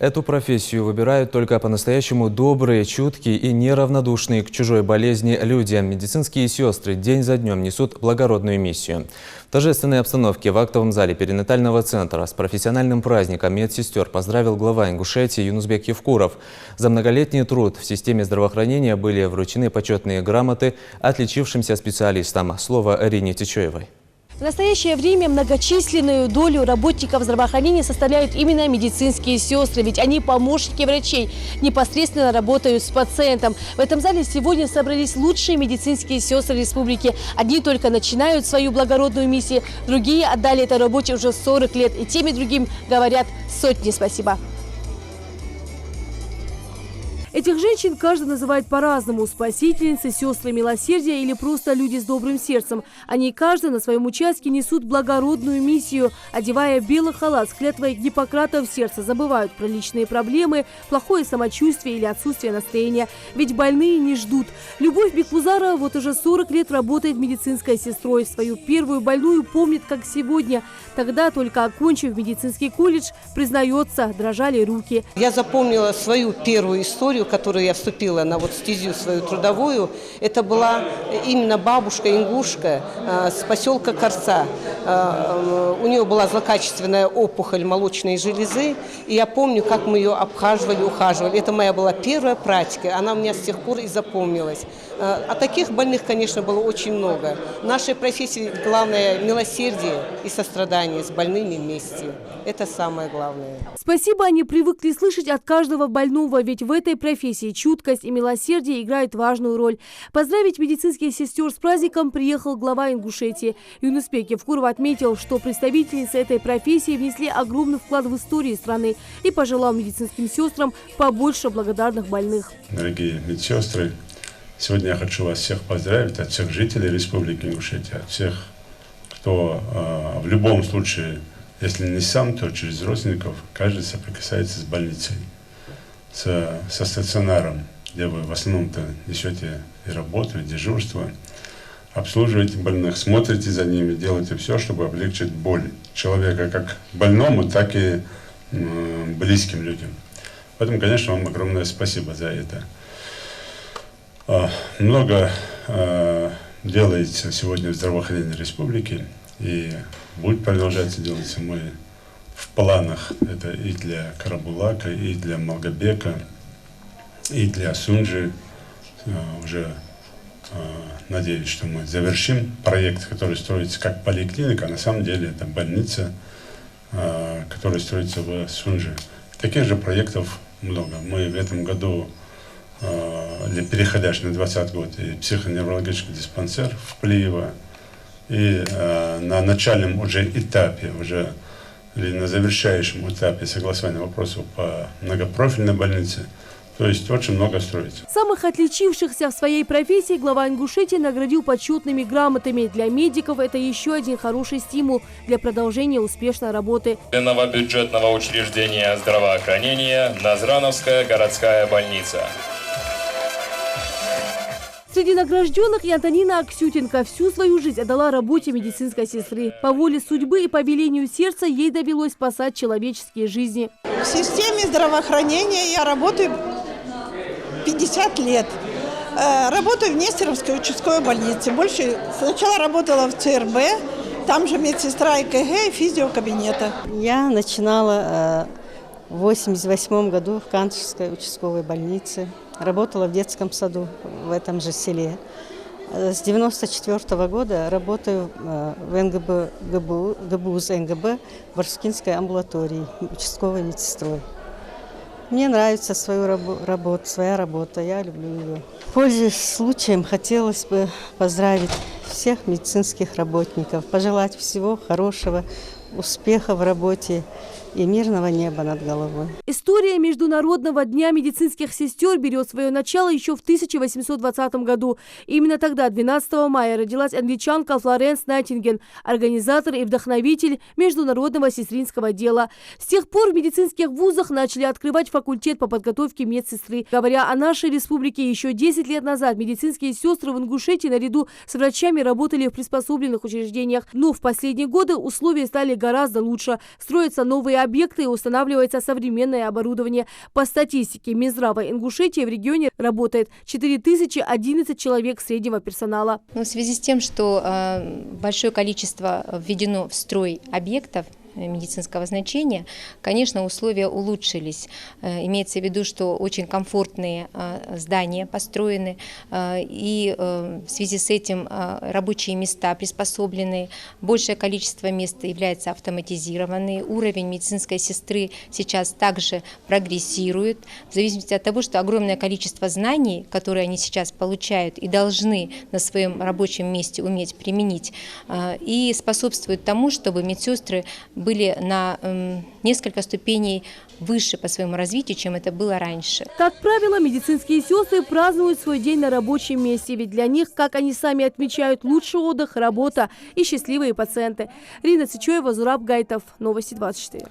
Эту профессию выбирают только по-настоящему добрые, чуткие и неравнодушные к чужой болезни люди. Медицинские сестры день за днем несут благородную миссию. В торжественной обстановке в актовом зале перинатального центра с профессиональным праздником медсестер поздравил глава Ингушетии Юнусбек Евкуров. За многолетний труд в системе здравоохранения были вручены почетные грамоты отличившимся специалистам. Слово Ирине Тичоевой. В настоящее время многочисленную долю работников здравоохранения составляют именно медицинские сестры, ведь они помощники врачей, непосредственно работают с пациентом. В этом зале сегодня собрались лучшие медицинские сестры республики. Одни только начинают свою благородную миссию, другие отдали этой работе уже 40 лет. И тем и другим говорят сотни спасибо. Этих женщин каждый называет по-разному – спасительницы, сестры милосердия или просто люди с добрым сердцем. Они каждый на своем участке несут благородную миссию. Одевая белый халат с клятвой Гиппократа в сердце, забывают про личные проблемы, плохое самочувствие или отсутствие настроения. Ведь больные не ждут. Любовь Бекбузарова вот уже 40 лет работает медицинской сестрой. Свою первую больную помнит как сегодня. Тогда, только окончив медицинский колледж, признается, дрожали руки. Я запомнила свою первую историю, в которую я вступила на стезю свою трудовую. Это была именно бабушка-ингушка с поселка Корца. У нее была злокачественная опухоль молочной железы. И я помню, как мы ее обхаживали, ухаживали. Это моя была первая практика. Она у меня с тех пор и запомнилась. А таких больных, конечно, было очень много. В нашей профессии главное милосердие и сострадание с больными вместе. Это самое главное. Спасибо они привыкли слышать от каждого больного, ведь в этой профессии чуткость и милосердие играют важную роль. Поздравить медицинских сестер с праздником приехал глава Ингушетии. Юнусбек Евкуров отметил, что представительницы этой профессии внесли огромный вклад в историю страны и пожелал медицинским сестрам побольше благодарных больных. Дорогие медсестры, сегодня я хочу вас всех поздравить от всех жителей Республики Ингушетия, от всех, кто в любом случае, если не сам, то через родственников, каждый соприкасается с больницей, со стационаром, где вы в основном-то несете и работу, и дежурство, обслуживаете больных, смотрите за ними, делаете все, чтобы облегчить боль человека как больному, так и близким людям. Поэтому, конечно, вам огромное спасибо за это. Много делается сегодня в здравоохранении республики и будет продолжаться делаться. Мы в планах это и для Карабулака, и для Малгобека, и для Сунжи. Уже надеюсь, что мы завершим проект, который строится как поликлиника, а на самом деле это больница, которая строится в Сунже. Таких же проектов много. Мы в этом году, для переходящего на 2020 год, и психоневрологический диспансер в Плиево, и на начальном уже этапе, или на завершающем этапе согласования вопросов по многопрофильной больнице. То есть очень много строится. Самых отличившихся в своей профессии глава Ингушетии наградил почетными грамотами. Для медиков это еще один хороший стимул для продолжения успешной работы. Бюджетного учреждения здравоохранения Назрановская городская больница. Среди награжденных и Антонина Аксютенко всю свою жизнь отдала работе медицинской сестры. По воле судьбы и по велению сердца ей довелось спасать человеческие жизни. В системе здравоохранения я работаю 50 лет. Работаю в Нестеровской участковой больнице. Сначала работала в ЦРБ, там же медсестра ЭКГ и физиокабинета. Я начинала в 1988 году в Кантовской участковой больнице. Работала в детском саду в этом же селе. С 1994 года работаю в ГБУЗ НГБ в Барскинской амбулатории участковой медсестрой. Мне нравится своя работа, я люблю ее. Пользуясь случаем, хотелось бы поздравить всех медицинских работников, пожелать всего хорошего, успеха в работе и мирного неба над головой. История Международного дня медицинских сестер берет свое начало еще в 1820 году. Именно тогда, 12 мая, родилась англичанка Флоренс Найтингель, организатор и вдохновитель международного сестринского дела. С тех пор в медицинских вузах начали открывать факультет по подготовке медсестры. Говоря о нашей республике, еще 10 лет назад медицинские сестры в Ингушетии наряду с врачами работали в приспособленных учреждениях. Но в последние годы условия стали гораздо лучше. Строятся новые объекты и устанавливается современное оборудование. По статистике Минздрава Ингушетии в регионе работает 4011 человек среднего персонала. В связи с тем, что большое количество введено в строй объектов медицинского значения, конечно, условия улучшились. Имеется в виду, что очень комфортные здания построены, и в связи с этим рабочие места приспособлены, большее количество мест является автоматизированный, уровень медицинской сестры сейчас также прогрессирует, в зависимости от того, что огромное количество знаний, которые они сейчас получают и должны на своем рабочем месте уметь применить, и способствует тому, чтобы медсестры были на несколько ступеней выше по своему развитию, чем это было раньше. Как правило, медицинские сестры празднуют свой день на рабочем месте, ведь для них, как они сами отмечают, лучший отдых, работа и счастливые пациенты. Рина Цичоева, Зураб Гайтов, Новости 24.